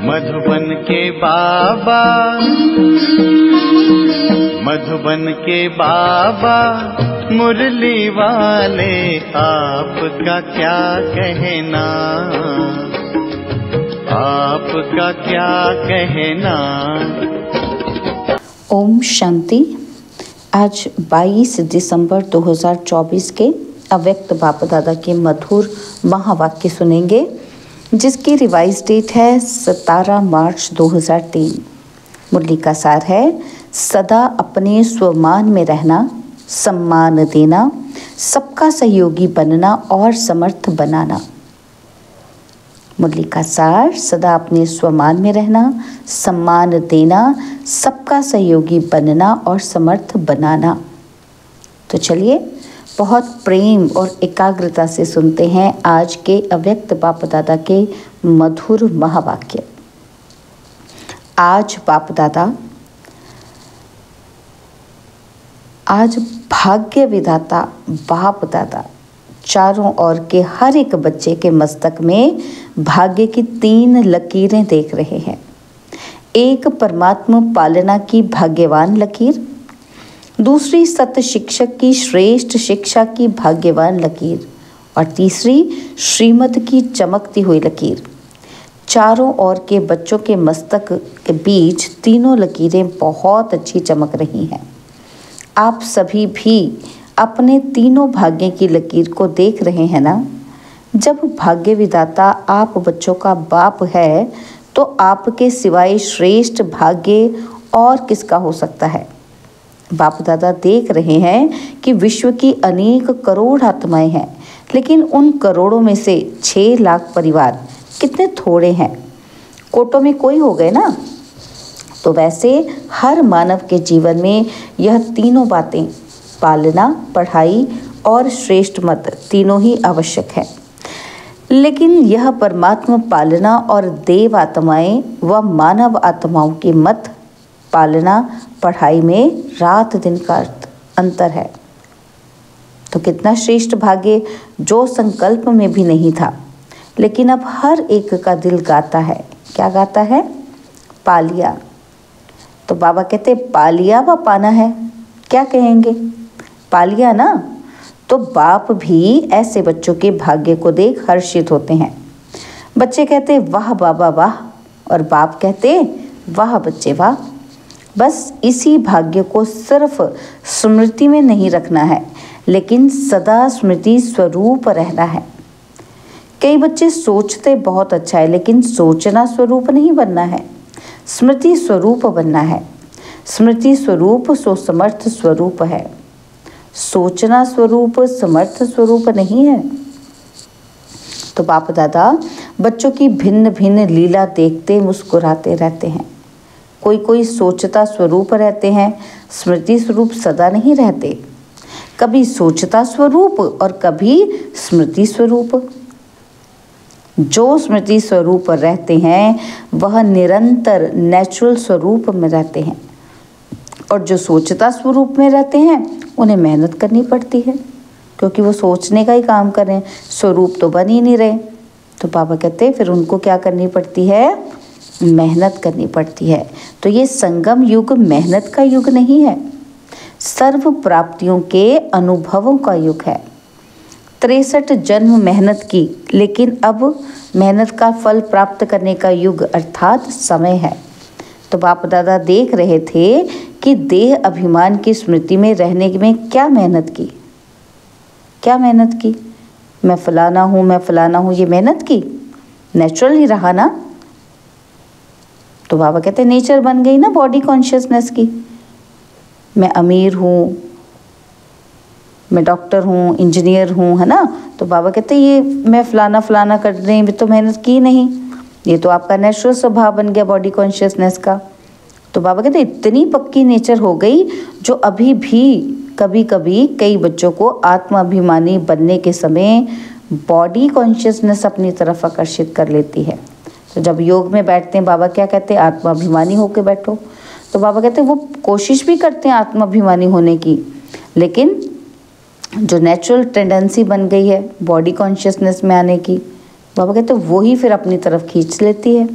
मधुबन के बाबा, मधुबन के बाबा मुरली वाले, आपका क्या कहना, आपका क्या कहना। ओम शांति। आज 22 दिसंबर 2024 के अव्यक्त बाप दादा के मधुर महावाक्य सुनेंगे, जिसकी रिवाइज डेट है 17 मार्च 2003। मुरली का सार है, सदा अपने स्वमान में रहना, सम्मान देना, सबका सहयोगी बनना और समर्थ बनाना। मुरली का सार, सदा अपने स्वमान में रहना, सम्मान देना, सबका सहयोगी बनना और समर्थ बनाना। तो चलिए बहुत प्रेम और एकाग्रता से सुनते हैं आज के अव्यक्त बाप दादा के मधुर महावाक्य। आज बाप दादा, आज भाग्य विधाता बाप दादा चारों ओर के हर एक बच्चे के मस्तक में भाग्य की 3 लकीरें देख रहे हैं। एक परमात्मा पालना की भाग्यवान लकीर, दूसरी सत्य शिक्षक की श्रेष्ठ शिक्षा की भाग्यवान लकीर और तीसरी श्रीमत की चमकती हुई लकीर। चारों ओर के बच्चों के मस्तक के बीच तीनों लकीरें बहुत अच्छी चमक रही हैं। आप सभी भी अपने तीनों भाग्य की लकीर को देख रहे हैं ना। जब भाग्य विधाता आप बच्चों का बाप है, तो आपके सिवाय श्रेष्ठ भाग्य और किसका हो सकता है। बाप दादा देख रहे हैं कि विश्व की अनेक करोड़ आत्माएं हैं, लेकिन उन करोड़ों में से 6 लाख परिवार कितने थोड़े हैं। कोटों में कोई हो गए ना। तो वैसे हर मानव के जीवन में यह तीनों बातें, पालना, पढ़ाई और श्रेष्ठ मत, तीनों ही आवश्यक है। लेकिन यह परमात्मा पालना और देव आत्माएं व मानव आत्माओं की मत, पालना, पढ़ाई में रात दिन का अंतर है। तो कितना श्रेष्ठ भाग्य, जो संकल्प में भी नहीं था, लेकिन अब हर एक का दिल गाता है। क्या गाता है? पा लिया। तो बाबा कहते पा लिया व पाना है। क्या कहेंगे? पा लिया ना। तो बाप भी ऐसे बच्चों के भाग्य को देख हर्षित होते हैं। बच्चे कहते वाह बाबा वाह, और बाप कहते वाह बच्चे वाह। बस इसी भाग्य को सिर्फ स्मृति में नहीं रखना है, लेकिन सदा स्मृति स्वरूप रहना है। कई बच्चे सोचते बहुत अच्छा है, लेकिन सोचना स्वरूप नहीं बनना है, स्मृति स्वरूप बनना है। स्मृति स्वरूप सो समर्थ स्वरूप है, सोचना स्वरूप समर्थ स्वरूप नहीं है। तो बाप दादा बच्चों की भिन्न भिन्न लीला देखते मुस्कुराते रहते हैं। कोई कोई सोचता स्वरूप रहते हैं, स्मृति स्वरूप सदा नहीं रहते। कभी सोचता स्वरूप और कभी स्मृति स्वरूप। जो स्मृति स्वरूप रहते हैं वह निरंतर नेचुरल स्वरूप में रहते हैं, और जो सोचता स्वरूप में रहते हैं उन्हें मेहनत करनी पड़ती है, क्योंकि वो सोचने का ही काम कर रहे हैं, स्वरूप तो बन ही नहीं रहे। तो बाबा कहते हैं फिर उनको क्या करनी पड़ती है? मेहनत करनी पड़ती है। तो ये संगम युग मेहनत का युग नहीं है, सर्व प्राप्तियों के अनुभवों का युग है। 63 जन्म मेहनत की, लेकिन अब मेहनत का फल प्राप्त करने का युग अर्थात समय है। तो बाप दादा देख रहे थे कि देह अभिमान की स्मृति में रहने में क्या मेहनत की, क्या मेहनत की। मैं फलाना हूँ, मैं फलाना हूँ, ये मेहनत की? नेचुरल ही रहा ना। तो बाबा कहते नेचर बन गई ना बॉडी कॉन्शियसनेस की। मैं अमीर हूँ, मैं डॉक्टर हूँ, इंजीनियर हूँ, है ना। तो बाबा कहते ये मैं फलाना फलाना करने में तो मेहनत की नहीं, ये तो आपका नेचुरल स्वभाव बन गया बॉडी कॉन्शियसनेस का। तो बाबा कहते इतनी पक्की नेचर हो गई, जो अभी भी कभी कभी कई बच्चों को आत्माभिमानी बनने के समय बॉडी कॉन्शियसनेस अपनी तरफ आकर्षित कर लेती है। तो जब योग में बैठते हैं, बाबा क्या कहते हैं? आत्माभिमानी होकर बैठो। तो बाबा कहते हैं वो कोशिश भी करते हैं आत्माभिमानी होने की, लेकिन जो नेचुरल टेंडेंसी बन गई है बॉडी कॉन्शियसनेस में आने की, बाबा कहते हैं वही फिर अपनी तरफ खींच लेती है।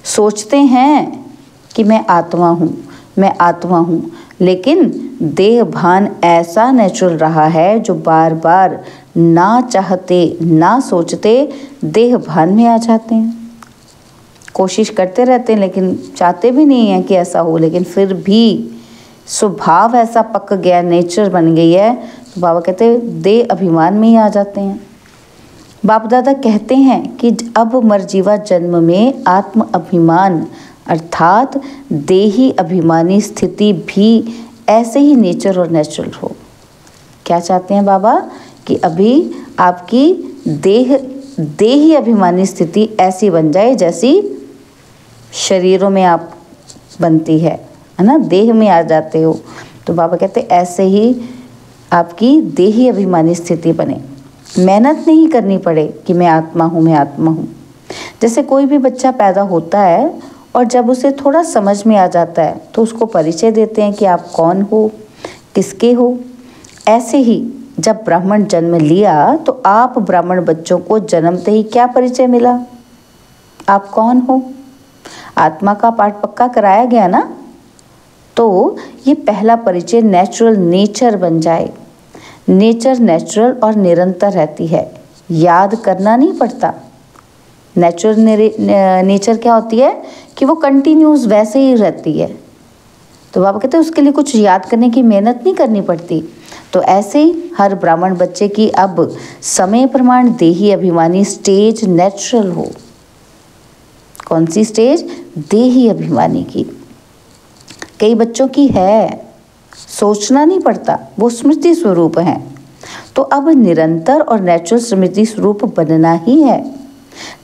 सोचते हैं कि मैं आत्मा हूँ, मैं आत्मा हूँ, लेकिन देह भान ऐसा नेचुरल रहा है जो बार बार ना चाहते ना सोचते देह भान में आ जाते हैं। कोशिश करते रहते हैं लेकिन चाहते भी नहीं हैं कि ऐसा हो, लेकिन फिर भी स्वभाव ऐसा पक गया, नेचर बन गई है, तो बाबा कहते हैं देह अभिमान में ही आ जाते हैं। बाप दादा कहते हैं कि अब मरजीवा जन्म में आत्म अभिमान अर्थात देही अभिमानी स्थिति भी ऐसे ही नेचर और नेचुरल हो। क्या चाहते हैं बाबा? कि अभी आपकी देही अभिमानी स्थिति ऐसी बन जाए जैसी शरीरों में आप बनती है ना, देह में आ जाते हो। तो बाबा कहते ऐसे ही आपकी देही अभिमानी स्थिति बने, मेहनत नहीं करनी पड़े कि मैं आत्मा हूँ, मैं आत्मा हूँ। जैसे कोई भी बच्चा पैदा होता है और जब उसे थोड़ा समझ में आ जाता है तो उसको परिचय देते हैं कि आप कौन हो, किसके हो। ऐसे ही जब ब्राह्मण जन्म लिया तो आप ब्राह्मण बच्चों को जन्मते ही क्या परिचय मिला? आप कौन हो? आत्मा का पाठ पक्का कराया गया ना। तो ये पहला परिचय नेचुरल नेचर बन जाए। नेचर नेचुरल और निरंतर रहती है, याद करना नहीं पड़ता। नेचुरल नेचर क्या होती है कि वो कंटिन्यूस वैसे ही रहती है। तो बाबा कहते हैं उसके लिए कुछ याद करने की मेहनत नहीं करनी पड़ती। तो ऐसे ही हर ब्राह्मण बच्चे की अब समय प्रमाण देही अभिमानी स्टेज नेचुरल हो। कौन सी स्टेज? देही अभिमानी की। कई बच्चों की है, सोचना नहीं पड़ता, वो स्मृति स्वरूप हैं। तो अब निरंतर और नेचुरल स्मृति स्वरूप बनना ही है।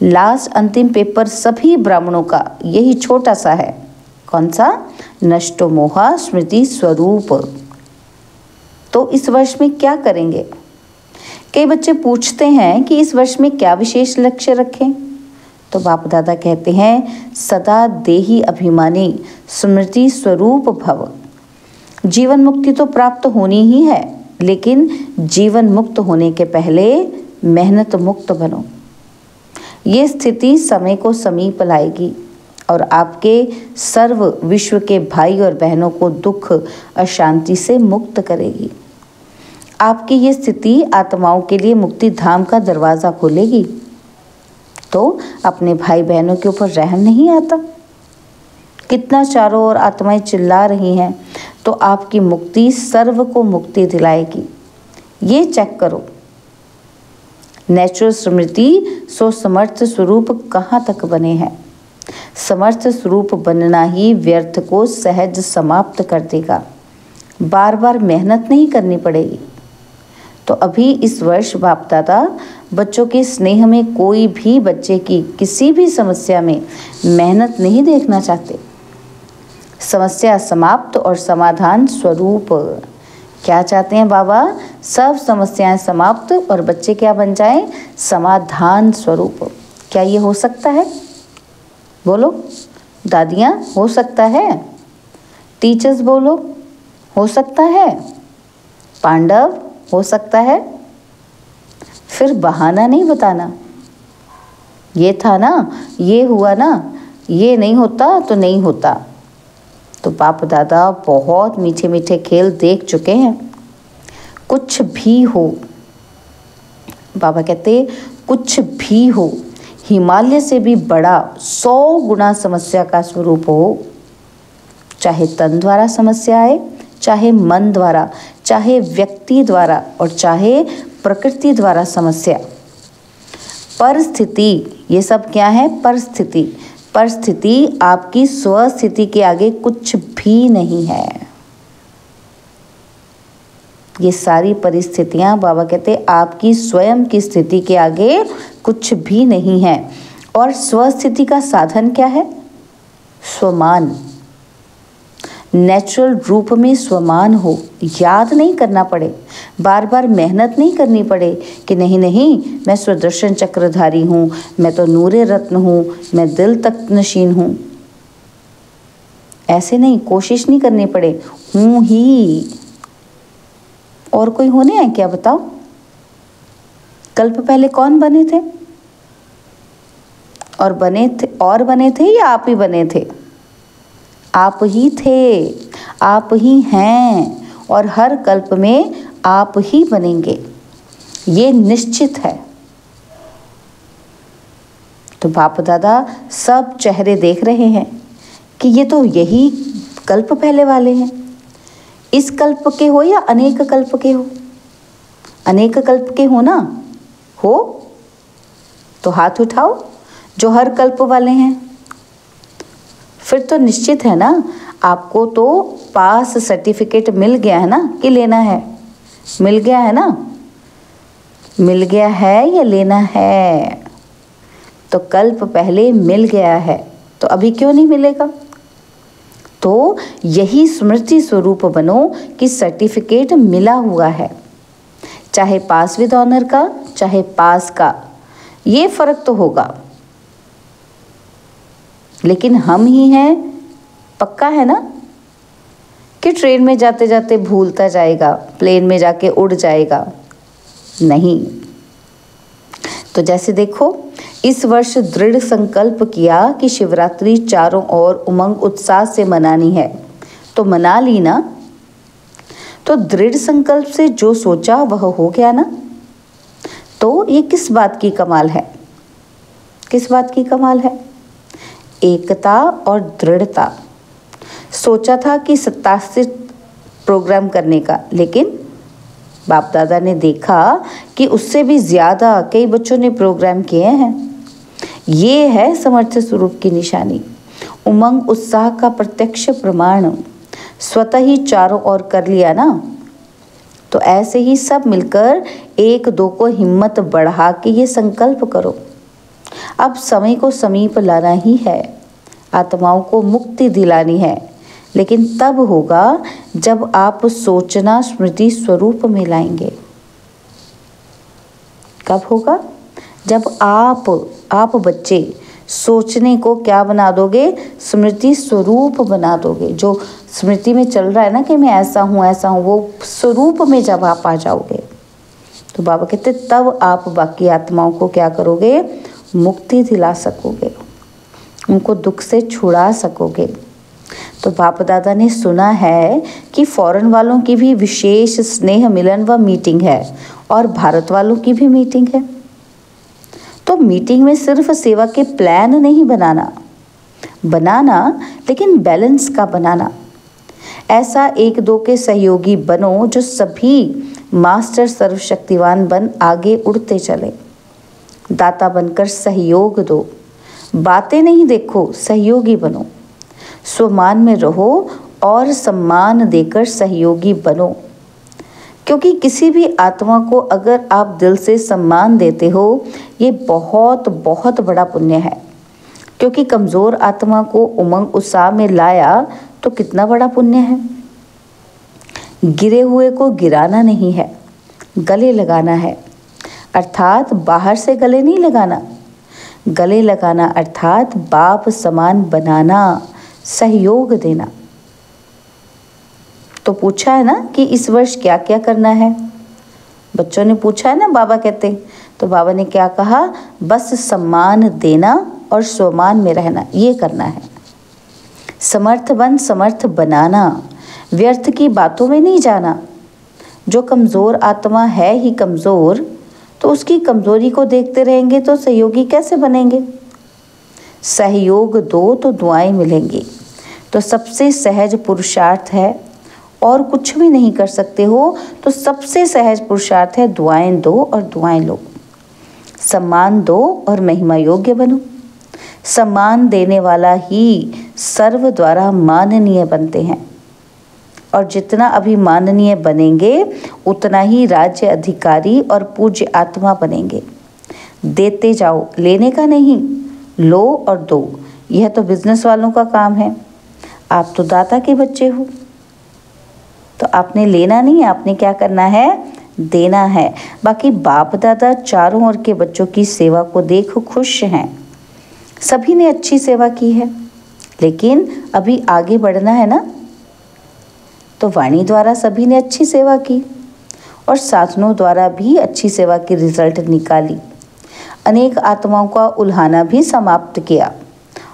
लास्ट अंतिम पेपर सभी ब्राह्मणों का यही छोटा सा है। कौन सा? नष्टो मोहा स्मृति स्वरूप। तो इस वर्ष में क्या करेंगे? कई बच्चे पूछते हैं कि इस वर्ष में क्या विशेष लक्ष्य रखें। तो बाप दादा कहते हैं सदा देही अभिमानी स्मृति स्वरूप भव। जीवन मुक्ति तो प्राप्त होनी ही है, लेकिन जीवन मुक्त होने के पहले मेहनत मुक्त बनो। ये स्थिति समय को समीप लाएगी और आपके सर्व विश्व के भाई और बहनों को दुख अशांति से मुक्त करेगी। आपकी ये स्थिति आत्माओं के लिए मुक्ति धाम का दरवाज़ा खोलेगी। तो अपने भाई बहनों के ऊपर रहम नहीं आता? कितना चारों ओर आत्माएं चिल्ला रही हैं, तो आपकी मुक्ति सर्व को मुक्ति दिलाएगी। ये चेक करो। नेचुरल स्मृति सो समर्थ स्वरूप कहाँ तक बने हैं। समर्थ स्वरूप बनना ही व्यर्थ को सहज समाप्त कर देगा। बार बार मेहनत नहीं करनी पड़ेगी। तो अभी इस वर्ष बाप दादा बच्चों के स्नेह में कोई भी बच्चे की किसी भी समस्या में मेहनत नहीं देखना चाहते। समस्या समाप्त और समाधान स्वरूप। क्या चाहते हैं बाबा? सब समस्याएं समाप्त और बच्चे क्या बन जाएं? समाधान स्वरूप। क्या ये हो सकता है? बोलो दादियाँ, हो सकता है? टीचर्स बोलो, हो सकता है? पांडव, हो सकता है? फिर बहाना नहीं बताना। ये था ना, ये हुआ ना, ये नहीं होता तो नहीं होता। तो बाप दादा बहुत मीठे मीठे खेल देख चुके हैं। कुछ भी हो, बाबा कहते कुछ भी हो, हिमालय से भी बड़ा 100 गुना समस्या का स्वरूप हो। चाहे तन द्वारा समस्या आए, चाहे मन द्वारा, चाहे व्यक्ति द्वारा और चाहे प्रकृति द्वारा समस्या। परिस्थिति, ये सब क्या है? परिस्थिति। परिस्थिति आपकी स्वस्थिति के आगे कुछ भी नहीं है। ये सारी परिस्थितियां बाबा कहते आपकी स्वयं की स्थिति के आगे कुछ भी नहीं है। और स्वस्थिति का साधन क्या है? स्वमान। नेचुरल रूप में स्वमान हो, याद नहीं करना पड़े, बार बार मेहनत नहीं करनी पड़े कि नहीं नहीं मैं सुदर्शन चक्रधारी हूँ, मैं तो नूरे रत्न हूँ, मैं दिल तक नशीन हूँ। ऐसे नहीं, कोशिश नहीं करनी पड़े, हूँ ही। और कोई होने हैं क्या? बताओ। कल्प पहले कौन बने थे? और बने थे और बने थे या आप ही बने थे? आप ही थे, आप ही हैं और हर कल्प में आप ही बनेंगे, ये निश्चित है। तो बाप दादा सब चेहरे देख रहे हैं कि ये तो यही कल्प पहले वाले हैं। इस कल्प के हो या अनेक कल्प के हो? अनेक कल्प के हो ना? हो तो हाथ उठाओ जो हर कल्प वाले हैं। फिर तो निश्चित है ना, आपको तो पास सर्टिफिकेट मिल गया है ना कि लेना है? मिल गया है ना? मिल गया है या लेना है? तो कल्प पहले मिल गया है तो अभी क्यों नहीं मिलेगा? तो यही स्मृति स्वरूप बनो कि सर्टिफिकेट मिला हुआ है, चाहे पास विद ऑनर का चाहे पास का, ये फर्क तो होगा, लेकिन हम ही हैं। पक्का है ना कि ट्रेन में जाते जाते भूलता जाएगा, प्लेन में जाके उड़ जाएगा? नहीं। तो जैसे देखो, इस वर्ष दृढ़ संकल्प किया कि शिवरात्रि चारों ओर उमंग उत्साह से मनानी है, तो मना ली ना। तो दृढ़ संकल्प से जो सोचा वह हो गया ना। तो ये किस बात की कमाल है? किस बात की कमाल है? एकता और दृढ़ता। सोचा था कि 87 प्रोग्राम करने का, लेकिन बाप दादा ने देखा कि उससे भी ज़्यादा कई बच्चों ने प्रोग्राम किए हैं। ये है समर्थ स्वरूप की निशानी, उमंग उत्साह का प्रत्यक्ष प्रमाण। स्वतः ही चारों ओर कर लिया ना। तो ऐसे ही सब मिलकर एक दो को हिम्मत बढ़ा के ये संकल्प करो, अब समय को समीप लाना ही है, आत्माओं को मुक्ति दिलानी है। लेकिन तब होगा जब आप सोचना स्मृति स्वरूप में लाएंगे। कब होगा? जब आप बच्चे सोचने को क्या बना दोगे? स्मृति स्वरूप बना दोगे। जो स्मृति में चल रहा है ना कि मैं ऐसा हूँ, वो स्वरूप में जब आप आ जाओगे तो बाबा कहते तब आप बाकी आत्माओं को क्या करोगे? मुक्ति दिला सकोगे, उनको दुख से छुड़ा सकोगे। तो बाप दादा ने सुना है कि फॉरेन वालों की भी विशेष स्नेह मिलन व मीटिंग है और भारत वालों की भी मीटिंग है। तो मीटिंग में सिर्फ सेवा के प्लान नहीं बनाना, लेकिन बैलेंस का बनाना। ऐसा एक दो के सहयोगी बनो जो सभी मास्टर सर्वशक्तिवान बन आगे उड़ते चले। दाता बनकर सहयोग दो, बातें नहीं देखो, सहयोगी बनो। स्वमान में रहो और सम्मान देकर सहयोगी बनो, क्योंकि किसी भी आत्मा को अगर आप दिल से सम्मान देते हो, ये बहुत बहुत बड़ा पुण्य है। क्योंकि कमज़ोर आत्मा को उमंग उत्साह में लाया तो कितना बड़ा पुण्य है। गिरे हुए को गिराना नहीं है, गले लगाना है। अर्थात बाहर से गले नहीं लगाना, गले लगाना अर्थात बाप समान बनाना, सहयोग देना। तो पूछा है ना कि इस वर्ष क्या क्या करना है? बच्चों ने पूछा है ना, बाबा कहते। तो बाबा ने क्या कहा? बस सम्मान देना और स्वमान में रहना, ये करना है। समर्थ बन समर्थ बनाना, व्यर्थ की बातों में नहीं जाना। जो कमज़ोर आत्मा है ही कमज़ोर, तो उसकी कमज़ोरी को देखते रहेंगे तो सहयोगी कैसे बनेंगे? सहयोग दो तो दुआएं मिलेंगी। तो सबसे सहज पुरुषार्थ है, और कुछ भी नहीं कर सकते हो तो सबसे सहज पुरुषार्थ है दुआएं दो और दुआएं लो। सम्मान दो और महिमा योग्य बनो। सम्मान देने वाला ही सर्व द्वारा माननीय बनते हैं, और जितना अभिमाननीय बनेंगे उतना ही राज्य अधिकारी और पूज्य आत्मा बनेंगे। देते जाओ, लेने का नहीं। लो और दो, यह तो बिजनेस वालों का काम है। आप तो दाता के बच्चे हो, तो आपने लेना नहीं, आपने क्या करना है? देना है। बाकी बाप दादा चारों ओर के बच्चों की सेवा को देख खुश हैं। सभी ने अच्छी सेवा की है, लेकिन अभी आगे बढ़ना है ना। तो वाणी द्वारा सभी ने अच्छी सेवा की और साधनों द्वारा भी अच्छी सेवा की रिजल्ट निकाली। अनेक आत्माओं का उल्हाना भी समाप्त किया।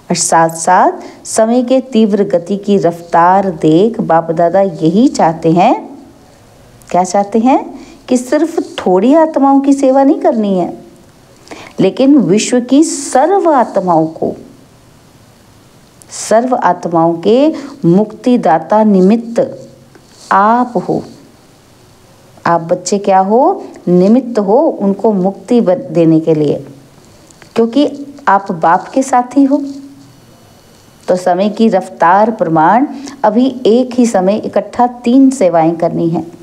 और साथ साथ समय के तीव्र गति की रफ्तार देख बाप दादा यही चाहते हैं, क्या चाहते हैं कि सिर्फ थोड़ी आत्माओं की सेवा नहीं करनी है, लेकिन विश्व की सर्व आत्माओं के मुक्तिदाता निमित्त आप हो। आप बच्चे क्या हो? निमित्त हो उनको मुक्ति देने के लिए, क्योंकि आप बाप के साथी हो। तो समय की रफ्तार प्रमाण अभी एक ही समय इकट्ठा 3 सेवाएं करनी है।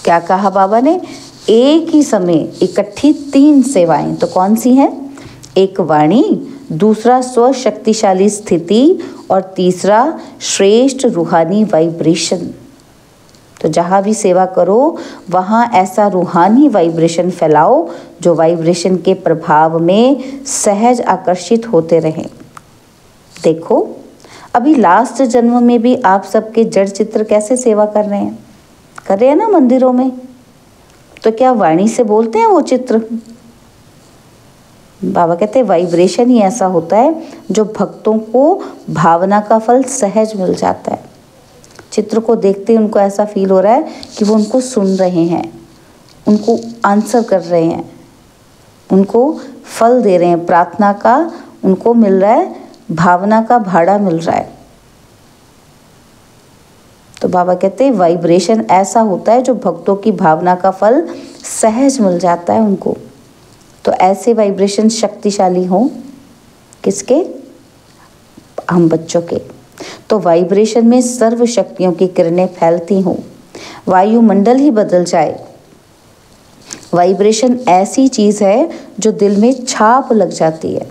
क्या कहा बाबा ने? एक ही समय इकट्ठी 3 सेवाएं। तो कौन सी हैं? एक वाणी, दूसरा स्वशक्तिशाली स्थिति और तीसरा श्रेष्ठ रूहानी वाइब्रेशन। तो जहाँ भी सेवा करो वहाँ ऐसा रूहानी वाइब्रेशन फैलाओ जो वाइब्रेशन के प्रभाव में सहज आकर्षित होते रहें। देखो अभी लास्ट जन्म में भी आप सबके जड़ चित्र कैसे सेवा कर रहे हैं ना मंदिरों में। तो क्या वाणी से बोलते हैं वो चित्र? बाबा कहते हैं वाइब्रेशन ही ऐसा होता है जो भक्तों को भावना का फल सहज मिल जाता है। चित्र को देखते ही उनको ऐसा फील हो रहा है कि वो उनको सुन रहे हैं, उनको आंसर कर रहे हैं, उनको फल दे रहे हैं, प्रार्थना का उनको मिल रहा है, भावना का भाड़ा मिल रहा है। तो बाबा कहते हैं वाइब्रेशन ऐसा होता है जो भक्तों की भावना का फल सहज मिल जाता है उनको। तो ऐसे वाइब्रेशन शक्तिशाली हों किसके? हम बच्चों के। तो वाइब्रेशन में सर्व शक्तियों की किरणें फैलती हों, वायुमंडल ही बदल जाए। वाइब्रेशन ऐसी चीज़ है जो दिल में छाप लग जाती है।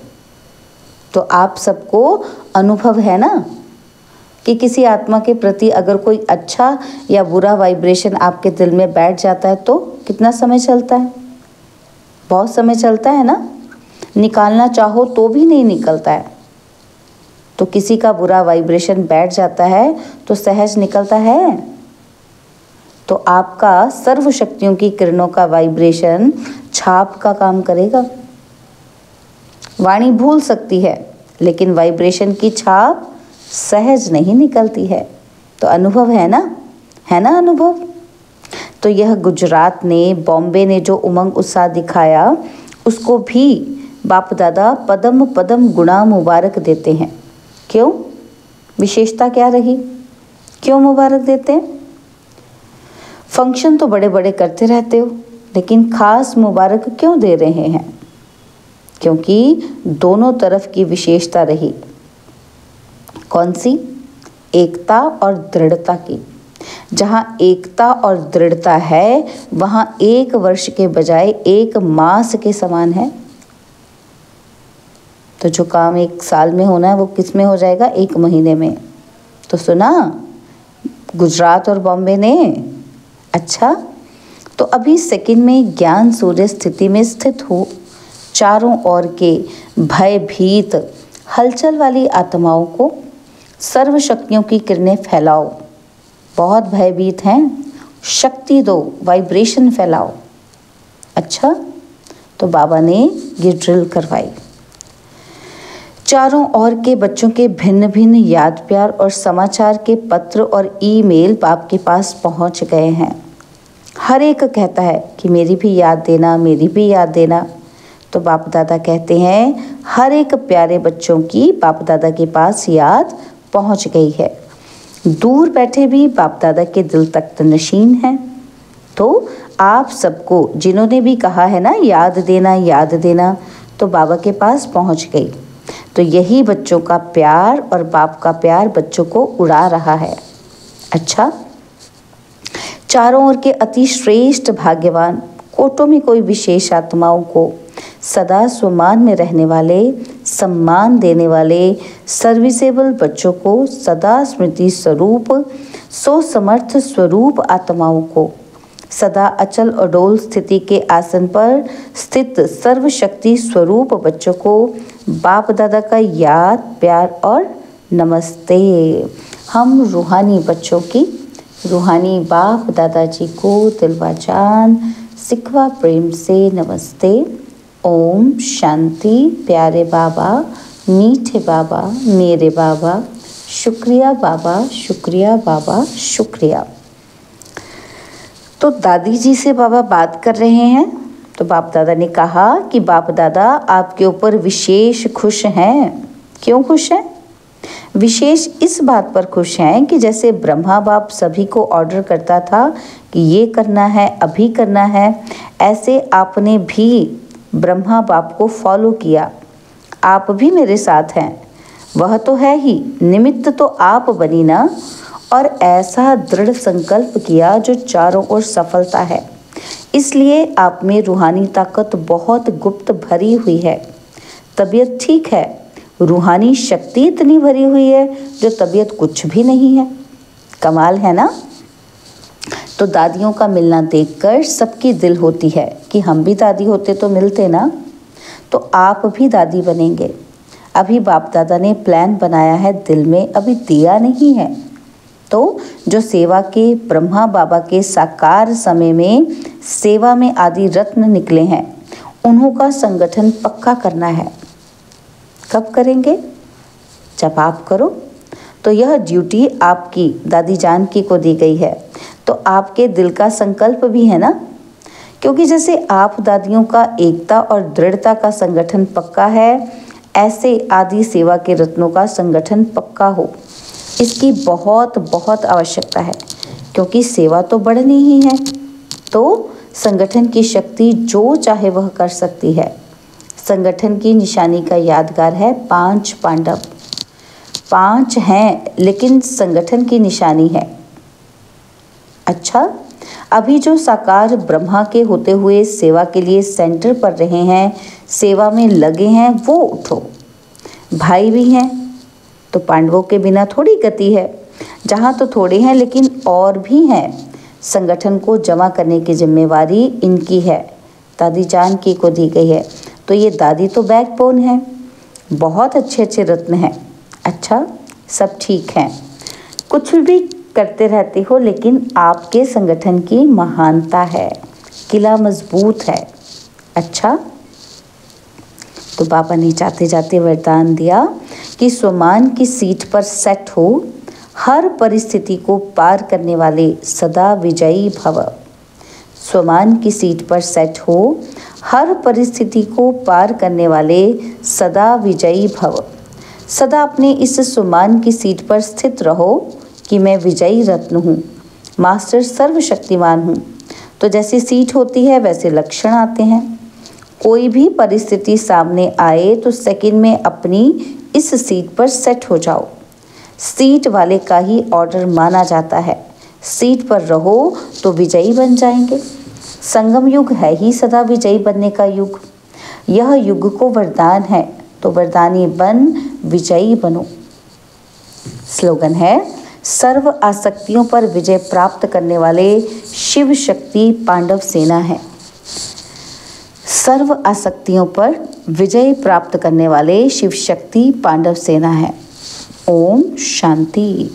तो आप सबको अनुभव है ना कि किसी आत्मा के प्रति अगर कोई अच्छा या बुरा वाइब्रेशन आपके दिल में बैठ जाता है तो कितना समय चलता है? बहुत समय चलता है ना। निकालना चाहो तो भी नहीं निकलता है। तो किसी का बुरा वाइब्रेशन बैठ जाता है तो सहज निकलता है। तो आपका सर्व शक्तियों की किरणों का वाइब्रेशन छाप का काम करेगा। वाणी भूल सकती है लेकिन वाइब्रेशन की छाप सहज नहीं निकलती है। तो अनुभव है ना अनुभव। तो यह गुजरात ने, बॉम्बे ने जो उमंग उत्साह दिखाया उसको भी बाप दादा पदम पदम गुणा मुबारक देते हैं। क्यों? विशेषता क्या रही? क्यों मुबारक देते हैं? फंक्शन तो बड़े बड़े करते रहते हो, लेकिन खास मुबारक क्यों दे रहे हैं? क्योंकि दोनों तरफ की विशेषता रही। कौन सी? एकता और दृढ़ता की। जहाँ एकता और दृढ़ता है वहाँ 1 वर्ष के बजाय 1 मास के समान है। तो जो काम 1 साल में होना है वो किस में हो जाएगा? 1 महीने में। तो सुना गुजरात और बॉम्बे ने। अच्छा, तो अभी सेकंड में ज्ञान सूर्य स्थिति में स्थित हो, चारों ओर के भयभीत हलचल वाली आत्माओं को सर्व शक्तियों की किरणें फैलाओ। बहुत भयभीत हैं, शक्ति दो, वाइब्रेशन फैलाओ। अच्छा, तो बाबा ने ये ड्रिल करवाई। चारों ओर के बच्चों के भिन्न भिन्न याद प्यार और समाचार के पत्र और ईमेल बाप के पास पहुंच गए हैं। हर एक कहता है कि मेरी भी याद देना, मेरी भी याद देना। तो बाप दादा कहते हैं हर एक प्यारे बच्चों की बाप दादा के पास याद पहुंच गई है। दूर बैठे भी बाप दादा के दिल तक नशीन हैं। तो आप सबको जिन्होंने भी कहा है ना याद देना, तो बाबा के पास पहुंच गई। तो यही बच्चों का प्यार और बाप का प्यार बच्चों को उड़ा रहा है। अच्छा, चारों ओर के अति श्रेष्ठ भाग्यवान कोटों में कोई विशेष आत्माओं को सदा स्वमान में रहने वाले, सम्मान देने वाले, सर्विसेबल बच्चों को सदा स्मृति स्वरूप, सो समर्थ स्वरूप आत्माओं को सदा अचल अडोल स्थिति के आसन पर स्थित सर्वशक्ति स्वरूप बच्चों को बाप दादा का याद प्यार और नमस्ते। हम रूहानी बच्चों की रूहानी बाप दादाजी को दिलवा जान सिखवा प्रेम से नमस्ते। ओम शांति। प्यारे बाबा मीठे बाबा, मेरे बाबा, शुक्रिया बाबा, शुक्रिया बाबा, शुक्रिया। तो दादी जी से बाबा बात कर रहे हैं। तो बाप दादा ने कहा कि बाप दादा आपके ऊपर विशेष खुश हैं। क्यों खुश हैं? विशेष इस बात पर खुश हैं कि जैसे ब्रह्मा बाप सभी को ऑर्डर करता था कि ये करना है, अभी करना है, ऐसे आपने भी ब्रह्मा बाप को फॉलो किया। आप भी मेरे साथ हैं। वह तो है ही, निमित्त तो आप बनी ना, और ऐसा दृढ़ संकल्प किया जो चारों ओर सफलता है। इसलिए आप में रूहानी ताकत बहुत गुप्त भरी हुई है। तबीयत ठीक है, रूहानी शक्ति इतनी भरी हुई है जो तबीयत कुछ भी नहीं है। कमाल है ना? तो दादियों का मिलना देखकर सबकी दिल होती है कि हम भी दादी होते तो मिलते ना। तो आप भी दादी बनेंगे। अभी बाप दादा ने प्लान बनाया है, दिल में अभी दिया नहीं है। तो जो सेवा के ब्रह्मा बाबा के साकार समय में सेवा में आदि रत्न निकले हैं, उन्हों का संगठन पक्का करना है। कब करेंगे? जब आप करो। तो यह ड्यूटी आपकी दादी जानकी को दी गई है। तो आपके दिल का संकल्प भी है ना, क्योंकि जैसे आप दादियों का एकता और दृढ़ता का संगठन पक्का है, ऐसे आदि सेवा के रत्नों का संगठन पक्का हो। इसकी बहुत बहुत आवश्यकता है, क्योंकि सेवा तो बढ़नी ही है। तो संगठन की शक्ति जो चाहे वह कर सकती है। संगठन की निशानी का यादगार है 5 पांडव। 5 हैं लेकिन संगठन की निशानी है। अच्छा, अभी जो साकार ब्रह्मा के होते हुए सेवा के लिए सेंटर पर रहे हैं, सेवा में लगे हैं, वो उठो। भाई भी हैं तो पांडवों के बिना थोड़ी गति है। जहाँ तो थोड़े हैं लेकिन और भी हैं। संगठन को जमा करने की जिम्मेवारी इनकी है, दादी जानकी को दी गई है। तो ये दादी तो बैकबोन है। बहुत अच्छे अच्छे रत्न हैं। अच्छा, सब ठीक हैं, कुछ भी करते रहते हो, लेकिन आपके संगठन की महानता है, किला मजबूत है। अच्छा, तो बाबा ने जाते जाते वरदान दिया कि स्वमान की सीट पर सेट हो, हर परिस्थिति को पार करने वाले सदा विजयी भव। स्वमान की सीट पर सेट हो, हर परिस्थिति को पार करने वाले सदा विजयी भव। सदा अपने इस स्वमान की सीट पर स्थित रहो कि मैं विजयी रत्न हूँ, मास्टर सर्वशक्तिमान हूँ। तो जैसी सीट होती है वैसे लक्षण आते हैं। कोई भी परिस्थिति सामने आए तो सेकंड में अपनी इस सीट पर सेट हो जाओ। सीट वाले का ही ऑर्डर माना जाता है। सीट पर रहो तो विजयी बन जाएंगे। संगम युग है ही सदा विजयी बनने का युग। यह युग को वरदान है, तो वरदानी बन विजयी बनो। स्लोगन है, सर्व आसक्तियों पर विजय प्राप्त करने वाले शिव शक्ति पांडव सेना है। सर्व आसक्तियों पर विजय प्राप्त करने वाले शिव शक्ति पांडव सेना है। ओम शांति।